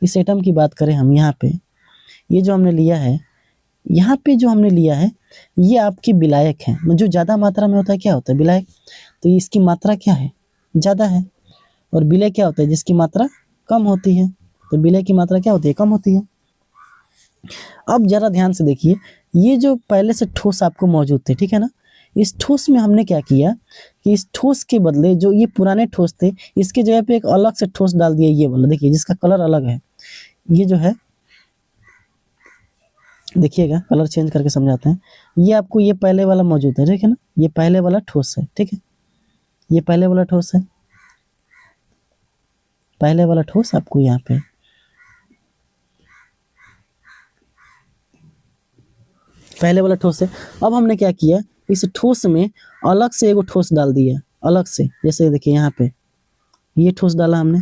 इस एटम की बात करें हम यहाँ पे, ये जो हमने लिया है, यहाँ पे जो हमने लिया है ये आपकी विलायक है। जो ज़्यादा मात्रा में होता है क्या होता है? विलायक। तो इसकी मात्रा क्या है? ज़्यादा है। और विलय क्या होता है? जिसकी मात्रा कम होती है। तो विलय की मात्रा क्या होती है, कम होती है। अब जरा ध्यान से देखिए, ये जो पहले से ठोस आपको मौजूद थे, ठीक है ना, इस ठोस में हमने क्या किया कि इस ठोस के बदले जो ये पुराने ठोस थे, इसके जगह पे एक अलग से ठोस डाल दिया, ये वाला देखिए जिसका कलर अलग है। ये जो है, देखिएगा कलर चेंज करके समझाते हैं। ये आपको ये पहले वाला मौजूद है, ठीक है ना, ये पहले वाला ठोस है, ठीक है, ये पहले वाला ठोस है, पहले वाला ठोस आपको यहाँ पे, पहले वाला ठोस है। अब हमने क्या किया, इस ठोस में अलग से एगो ठोस डाल दिया, अलग से, जैसे देखिए यहाँ पे ये ठोस डाला हमने,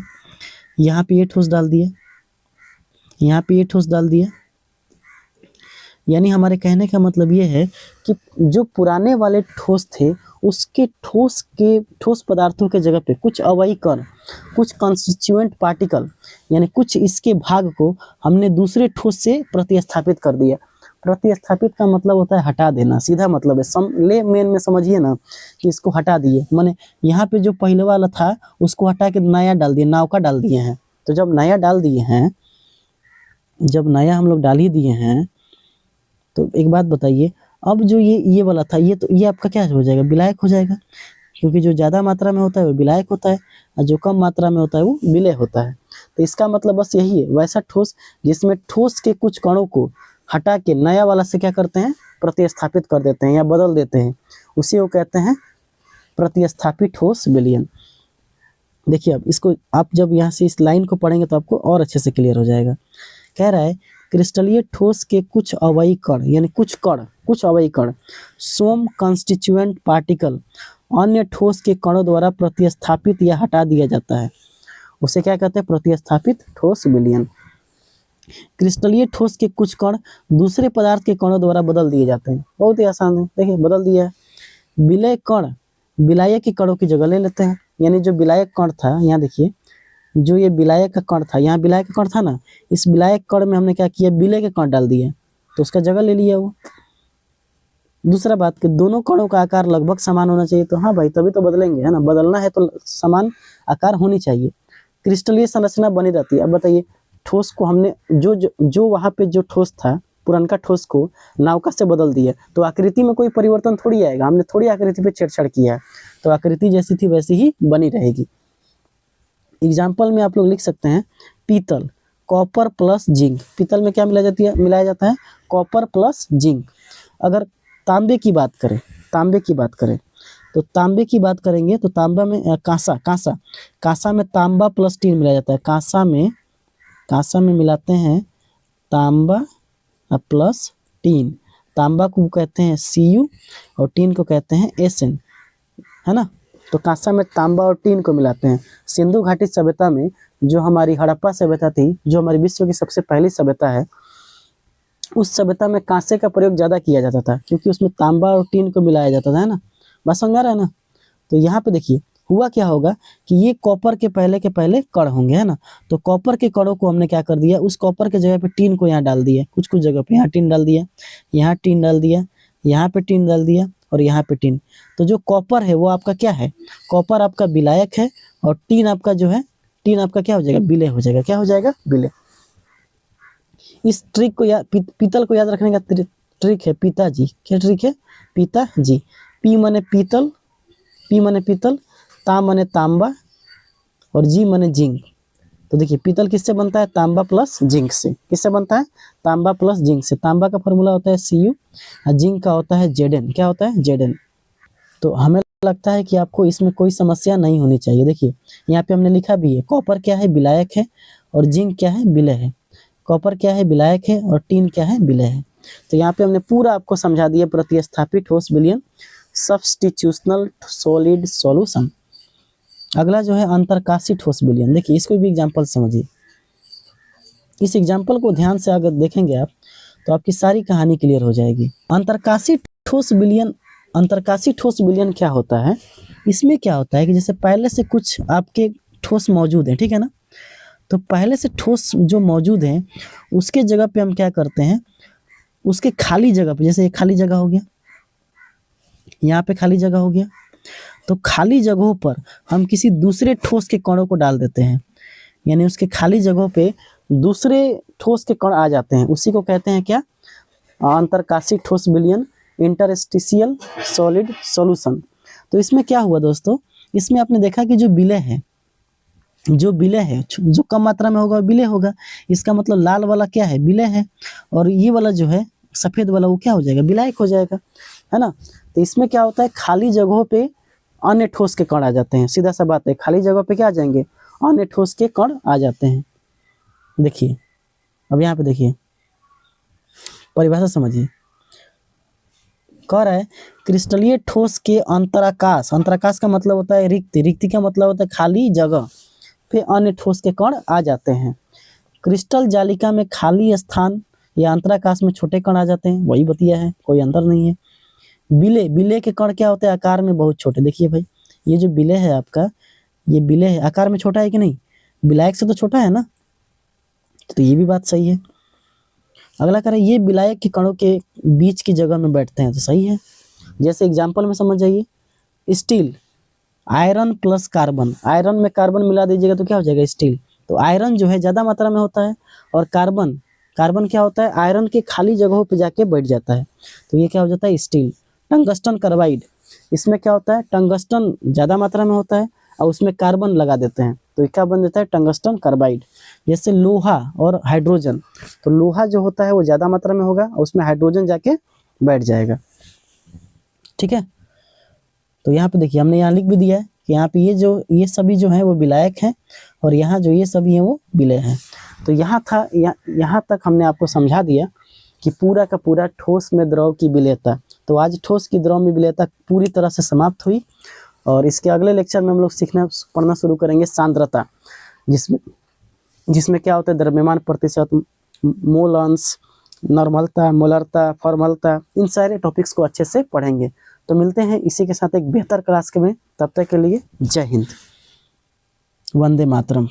यहाँ पे ये ठोस डाल दिया, यहाँ पे ये ठोस डाल दिया। यानी हमारे कहने का मतलब ये है कि जो पुराने वाले ठोस थे, उसके ठोस पदार्थों के जगह पे कुछ अवयवी कण, कुछ कॉन्स्टिट्यूएंट पार्टिकल, यानी कुछ इसके भाग को हमने दूसरे ठोस से प्रतिस्थापित कर दिया। प्रतिस्थापित का मतलब होता है हटा देना, सीधा मतलब है, ले मेन में समझिए ना कि इसको हटा दिए, माने यहाँ पे जो पहले वाला था उसको हटा के नया डाल दिए, नाव का डाल दिए हैं। तो जब नया डाल दिए हैं, जब नया हम लोग डाल ही दिए हैं, तो एक बात बताइए, अब जो ये वाला था, ये आपका क्या हो जाएगा, विलायक हो जाएगा, क्योंकि जो ज़्यादा मात्रा में होता है वो विलायक होता है, और जो कम मात्रा में होता है वो विलय होता है। तो इसका मतलब बस यही है, वैसा ठोस जिसमें ठोस के कुछ कणों को हटा के नया वाला से क्या करते हैं, प्रतिस्थापित कर देते हैं या बदल देते हैं, उसी को कहते हैं प्रतिस्थापित ठोस विलयन। देखिए अब इसको आप जब यहाँ से इस लाइन को पढ़ेंगे तो आपको और अच्छे से क्लियर हो जाएगा। कह रहा है क्रिस्टलीय ठोस के कुछ अवयवी कण, यानी कुछ अवयवी कण, सोम कॉन्स्टिट्यूएंट पार्टिकल अन्य ठोस के कणों द्वारा प्रतिस्थापित या हटा दिया जाता है, उसे क्या कहते हैं, प्रतिस्थापित ठोस विलयन। क्रिस्टलीय ठोस के कुछ कण दूसरे पदार्थ के कणों द्वारा बदल दिए जाते हैं, बहुत ही आसान है, देखिए बदल दिया है। विलय कण विलायक के कणों की जगह ले लेते हैं, यानी जो विलायक कण था, यहाँ देखिए जो ये विलायक का कण था, यहाँ विलायक का कण था ना, इस विलायक कण में हमने क्या किया, विलय के कण डाल दिए, तो उसका जगह ले लिया वो। दूसरा बात कि दोनों कणों का आकार लगभग समान होना चाहिए, तो हाँ भाई तभी तो बदलेंगे, है ना, बदलना है तो समान आकार होनी चाहिए, क्रिस्टलीय संरचना बनी रहती है। अब बताइए ठोस को हमने जो वहाँ पे जो ठोस था, पुरनका ठोस को नावका से बदल दिया, तो आकृति में कोई परिवर्तन थोड़ी आएगा, हमने थोड़ी आकृति पे छेड़छाड़ किया है, तो आकृति जैसी थी वैसी ही बनी रहेगी। एग्जाम्पल में आप लोग लिख सकते हैं पीतल, कॉपर प्लस जिंक। पीतल में क्या मिलाया जाता है, कॉपर प्लस जिंक। अगर तांबे की बात करें, तो तांबे की बात करेंगे तो तांबा में कांसा में तांबा प्लस टीन मिलाया जाता है। कांसा में मिलाते हैं तांबा प्लस टीन। तांबा को कहते हैं Cu और टीन को कहते हैं Sn, है ना। तो कांसा में तांबा और टीन को मिलाते हैं। सिंधु घाटी सभ्यता में, जो हमारी हड़प्पा सभ्यता थी, जो हमारी विश्व की सबसे पहली सभ्यता है, उस सभ्यता में कांसे का प्रयोग ज़्यादा किया जाता था, क्योंकि उसमें तांबा और टीन को मिलाया जाता था, है ना। बात समझ आ रहा है ना। तो यहाँ पे देखिए हुआ क्या होगा कि ये कॉपर के पहले कण होंगे, है ना। तो कॉपर के कणों को हमने क्या कर दिया, उस कॉपर के जगह पे टीन को यहाँ डाल दिया, कुछ जगह पे यहाँ टीन डाल दिया, यहाँ टीन डाल दिया, यहाँ पे टीन डाल दिया और यहाँ पे टीन। तो जो कॉपर है वो आपका क्या है, कॉपर आपका विलायक है, और टीन आपका जो है, टीन आपका क्या हो जाएगा, विलय हो जाएगा। क्या हो जाएगा, विलय। इस ट्रिक को पीतल को याद रखने का ट्रिक है पिताजी। क्या ट्रिक है, पिताजी। पी माने पीतल, ता माने तांबा और जी माने जिंक। तो देखिए पीतल किससे बनता है, तांबा प्लस जिंक से। किससे बनता है, तांबा प्लस जिंक से। तांबा का फॉर्मूला होता है Cu और जिंक का होता है Zn। क्या होता है, Zn। तो हमें लगता है कि आपको इसमें कोई समस्या नहीं होनी चाहिए। देखिए यहाँ पे हमने लिखा भी है, कॉपर क्या है, विलायक है, और जिंक क्या है, विलय है। कॉपर क्या है, विलायक है, और टीन क्या है, विलय है। तो यहाँ पे हमने पूरा आपको समझा दिया प्रतिस्थापित ठोस विलयन, सब्स्टिट्यूशनल सॉलिड सॉल्यूशन। अगला जो है अंतरकाशी ठोस विलयन। देखिए इसको भी एग्जांपल समझिए। इस एग्जांपल को ध्यान से अगर देखेंगे आप तो आपकी सारी कहानी क्लियर हो जाएगी। अंतरकाशी ठोस विलयन क्या होता है, इसमें क्या होता है कि जैसे पहले से कुछ आपके ठोस मौजूद है, ठीक है ना। तो पहले से ठोस जो मौजूद है उसके जगह पे हम क्या करते हैं, उसके खाली जगह पे, जैसे ये खाली जगह हो गया, यहाँ पे खाली जगह हो गया, तो खाली जगहों पर हम किसी दूसरे ठोस के कणों को डाल देते हैं। यानी उसके खाली जगहों पे दूसरे ठोस के कण आ जाते हैं, उसी को कहते हैं क्या, अंतरकाशी ठोस विलयन, इंटरस्टिशियल सॉलिड सॉल्यूशन। तो इसमें क्या हुआ दोस्तों, इसमें आपने देखा कि जो विलय है, जो कम मात्रा में होगा विलय होगा। इसका मतलब लाल वाला क्या है, विलय है, और ये वाला जो है सफेद वाला वो क्या हो जाएगा, विलायक हो जाएगा, है ना। तो इसमें क्या होता है, खाली जगहों पे अन्य ठोस के कण आ जाते हैं। सीधा सा बात है, खाली जगह पे क्या आ जाएंगे, अन्य ठोस के कण आ जाते हैं। देखिए अब यहाँ पे देखिए परिभाषा समझिए, कह रहा है क्रिस्टलीय ठोस के अंतराकाश, अंतराकाश का मतलब होता है रिक्ति, रिक्ति का मतलब होता है खाली जगह पे अन्य ठोस के कण आ जाते हैं। क्रिस्टल जालिका में खाली स्थान या अंतराकाश में छोटे कण आ जाते हैं, वही बतिया है, कोई अंतर नहीं है। विलय के कण क्या होते हैं, आकार में बहुत छोटे। देखिए भाई ये जो विलय है आपका, ये विलय है, आकार में छोटा है कि नहीं, विलायक से तो छोटा है ना, तो ये भी बात सही है। अगला करें, ये विलायक के कणों के बीच की जगह में बैठते हैं, तो सही है। जैसे एग्जाम्पल में समझ जाइए, steel, iron plus carbon, iron में कार्बन मिला दीजिएगा तो क्या हो जाएगा, स्टील। तो आयरन जो है ज़्यादा मात्रा में होता है, और कार्बन क्या होता है, आयरन के खाली जगहों पे जाके बैठ जाता है, तो ये क्या हो जाता है, स्टील। टंगस्टन कार्बाइड, इसमें क्या होता है, टंगस्टन ज़्यादा मात्रा में होता है और उसमें कार्बन लगा देते हैं, तो ये क्या बन जाता है, टंगस्टन कार्बाइड। जैसे लोहा और हाइड्रोजन, तो लोहा जो होता है वो ज़्यादा मात्रा में होगा और उसमें हाइड्रोजन जाके बैठ जाएगा, ठीक है। तो यहाँ पे देखिए हमने यहाँ लिख भी दिया है कि यहाँ पे ये सभी जो हैं वो विलायक हैं, और यहाँ जो ये सभी हैं वो विलय हैं। तो यहाँ तक हमने आपको समझा दिया कि पूरा का पूरा ठोस में द्रव की विलयता। तो आज ठोस की द्रव में विलयता पूरी तरह से समाप्त हुई, और इसके अगले लेक्चर में हम लोग पढ़ना शुरू करेंगे सांद्रता, जिसमें क्या होता है, द्रव्यमान प्रतिशत, मोल अंश, नॉर्मलता, मोलरता, फॉर्मलता, इन सारे टॉपिक्स को अच्छे से पढ़ेंगे। तो मिलते हैं इसी के साथ एक बेहतर क्लास में, तब तक के लिए जय हिंद, वंदे मातरम।